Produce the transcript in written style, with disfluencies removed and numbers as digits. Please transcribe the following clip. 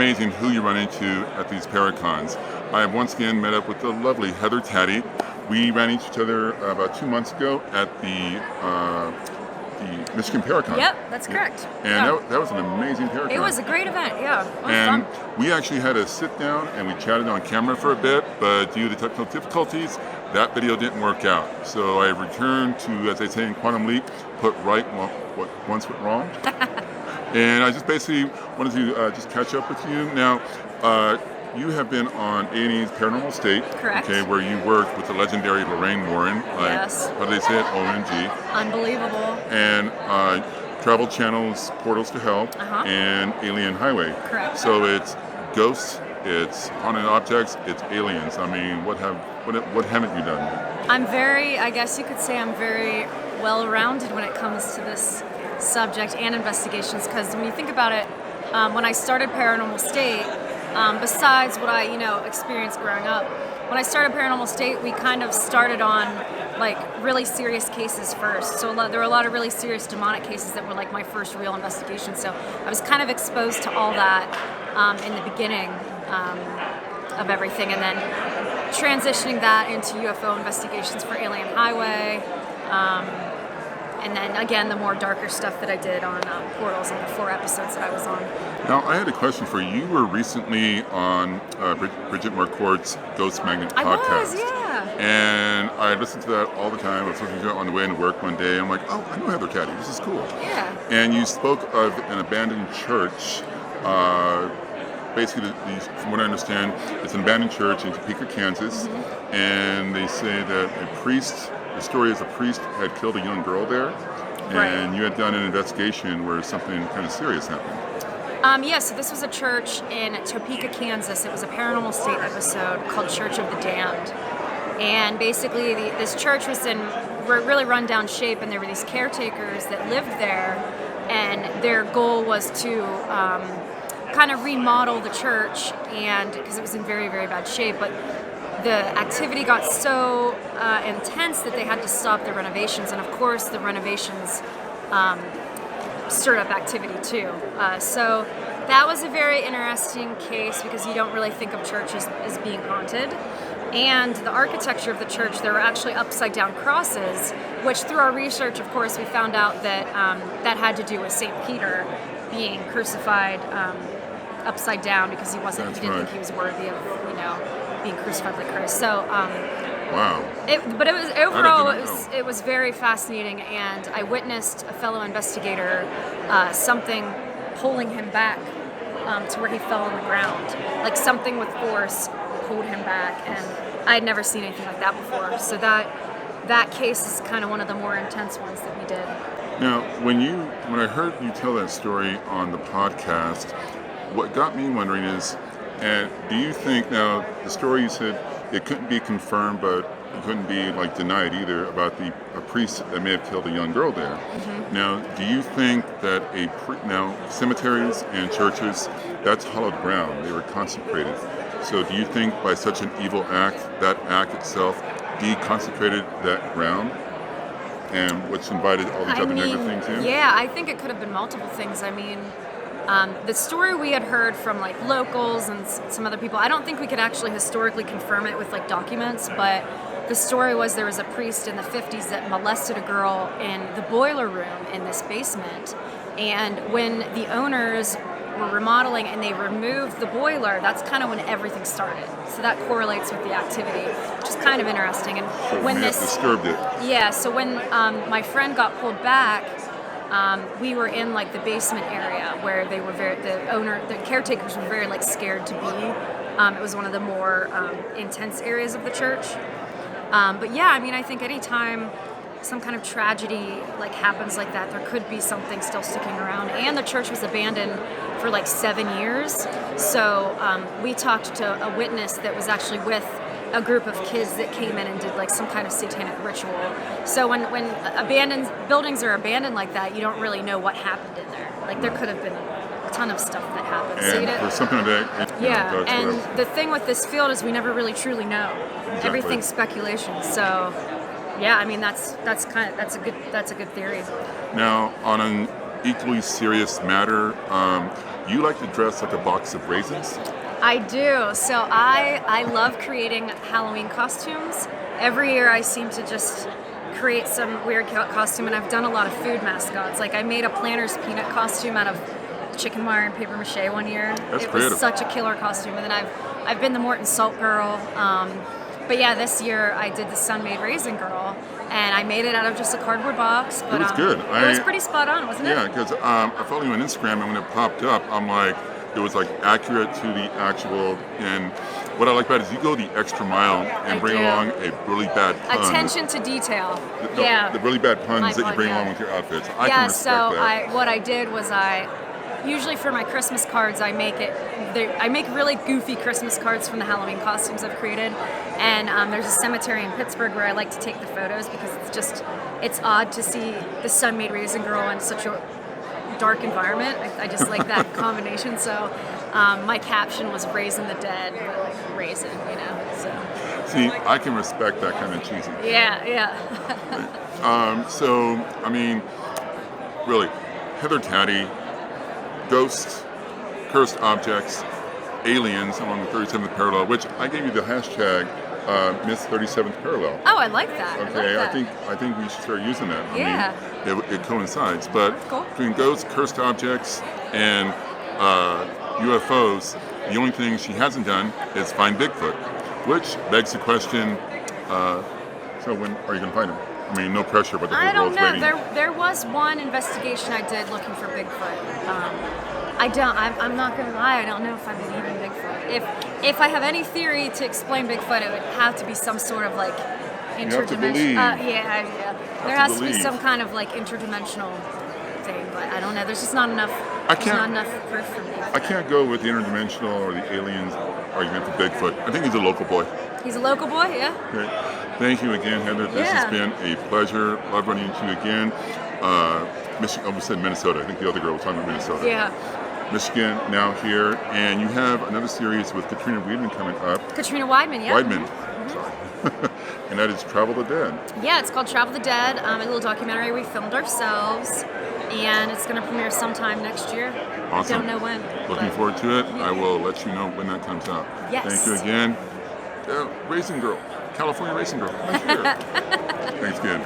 amazing who you run into at these Paracons. I have once again met up with the lovely Heather Taddy. We ran into each other about 2 months ago at the Michigan Paracon. Yep, that's correct. And that was an amazing Paracon. It was a great event, yeah. It was and fun. we actually had to sit down and we chatted on camera for a bit, but due to technical difficulties, that video didn't work out. So I returned to, as they say in Quantum Leap, put right what once went wrong. And I just basically wanted to just catch up with you. Now, you have been on A&E's Paranormal State, correct? Okay, where you worked with the legendary Lorraine Warren. Yes. How do they say it? OMG. Unbelievable. And Travel Channel's Portals to Hell and Alien Highway. Correct. So it's ghosts, it's haunted objects, it's aliens. I mean, what haven't you done? I guess you could say I'm very well-rounded when it comes to this subject and investigations, because when you think about it, when I started Paranormal State, besides what I experienced growing up, when I started Paranormal State, we kind of started on like really serious cases first. So there were a lot of really serious demonic cases that were like my first real investigation. So I was kind of exposed to all that in the beginning of everything, and then transitioning that into UFO investigations for Alien Highway. And then again, the more darker stuff that I did on Portals and the 4 episodes that I was on. Now, I had a question for you. You were recently on Bridget Marcourt's Ghost Magnet podcast. I was, yeah. And I listened to that all the time. I was listening to it on the way into work one day. I'm like, oh, I know Heather Taddy. This is cool. Yeah. And you spoke of an abandoned church. Basically, from what I understand, it's an abandoned church in Topeka, Kansas. Mm-hmm. And they say that a priest... The story is a priest had killed a young girl there, and you had done an investigation where something kind of serious happened. So this was a church in Topeka, Kansas. It was a Paranormal State episode called Church of the Damned. And basically this church was in really run-down shape, and there were these caretakers that lived there, and their goal was to kind of remodel the church, and because it was in very, very bad shape, but the activity got so intense that they had to stop the renovations, and of course the renovations stirred up activity too. So that was a very interesting case, because you don't really think of churches as being haunted. And the architecture of the church, there were actually upside down crosses, which through our research, of course, we found out that that had to do with St. Peter being crucified upside down, because he didn't think he was worthy of, being crucified like Christ. So, wow. But it was overall, it was very fascinating, and I witnessed a fellow investigator, something pulling him back to where he fell on the ground, like something with force pulled him back, and I had never seen anything like that before. So that case is kind of one of the more intense ones that we did. Now, when I heard you tell that story on the podcast, what got me wondering is, do you think, now the story you said it couldn't be confirmed, but it couldn't be like denied either, about a priest that may have killed a young girl there. Mm-hmm. Now, do you think that now cemeteries and churches, that's hallowed ground, they were consecrated. So do you think by such an evil act, that act itself deconsecrated that ground, and which invited all these other negative things in? Yeah, I think it could have been multiple things. I mean, the story we had heard from like locals and some other people, I don't think we could actually historically confirm it with like documents, but the story was there was a priest in the 50s that molested a girl in the boiler room in this basement, and when the owners were remodeling and they removed the boiler, that's kind of when everything started. So that correlates with the activity, which is kind of interesting. And so when this disturbed it. Yeah, so when my friend got pulled back, we were in like the basement area where they were the caretakers were very like scared to be. It was one of the more intense areas of the church. But yeah, I mean, I think anytime some kind of tragedy like happens like that, there could be something still sticking around. And the church was abandoned for like 7 years. So we talked to a witness that was actually with a group of kids that came in and did like some kind of satanic ritual. So when abandoned buildings are abandoned like that, you don't really know what happened in there. Like there could have been a ton of stuff that happened. And for something like that, yeah. And the thing with this field is we never really truly know. Exactly. Everything's speculation. So yeah, I mean that's a good theory. Now equally serious matter. You like to dress like a box of raisins. I do. So I love creating Halloween costumes. Every year I seem to just create some weird costume, and I've done a lot of food mascots. Like I made a Planters peanut costume out of chicken wire and paper mache one year. That's it creative. was such a killer costume. And then I've been the Morton Salt Girl. But yeah, this year I did the Sun-Made Raisin Girl, and I made it out of just a cardboard box. But It was good. It was pretty spot on, wasn't it? Yeah, because I followed you on Instagram, and when it popped up, I'm like, it was like accurate to the actual. And what I like about it is you go the extra mile and bring along a really bad pun. Attention to detail. Yeah. The really bad puns that you bring yeah. along with your outfits. I can respect that. What I did was usually for my Christmas cards, I make really goofy Christmas cards from the Halloween costumes I've created. And there's a cemetery in Pittsburgh where I like to take the photos because it's odd to see the Sun-Made Raisin Girl in such a dark environment. I just like that combination. So my caption was "Raising the Dead," but like raisin, So. See, I can respect that kind of cheesy. Yeah. So, I mean, really, Heather Taddy, ghosts, cursed objects, aliens along the 37th parallel, which I gave you the hashtag Miss 37th Parallel. Oh, I like that. Okay, I like that. I think we should start using that. Yeah. I mean, it coincides. But Cool. between ghosts, cursed objects, and UFOs, the only thing she hasn't done is find Bigfoot, which begs the question, so when are you going to find him? I mean, no pressure, but the whole I don't world's know. waiting. There was one investigation I did looking for Bigfoot. I'm not gonna lie. I don't know if I believe in Bigfoot. If I have any theory to explain Bigfoot, it would have to be some sort of like have to believe. interdimensional. Yeah. There to has to be believe. some kind of like interdimensional thing, but I don't know. There's just not enough. There's not enough proof for me. I can't go with the interdimensional or the aliens argument for Bigfoot. I think he's a local boy. He's a local boy, yeah. Great. Thank you again, Heather. This has been a pleasure. Love running into you again. Michigan, we said Minnesota. I think the other girl was talking about Minnesota. Yeah. Michigan now here, and you have another series with Katrina Weidman coming up. Katrina Weidman, yeah. Weidman. Sorry. And that is Travel the Dead. Yeah, it's called Travel the Dead, a little documentary we filmed ourselves, and it's going to premiere sometime next year. Awesome. Don't know when. Looking forward to it. I will let you know when that comes out. Yes. Thank you again. Racing Girl. California Racing Girl. Nice year. Thanks again.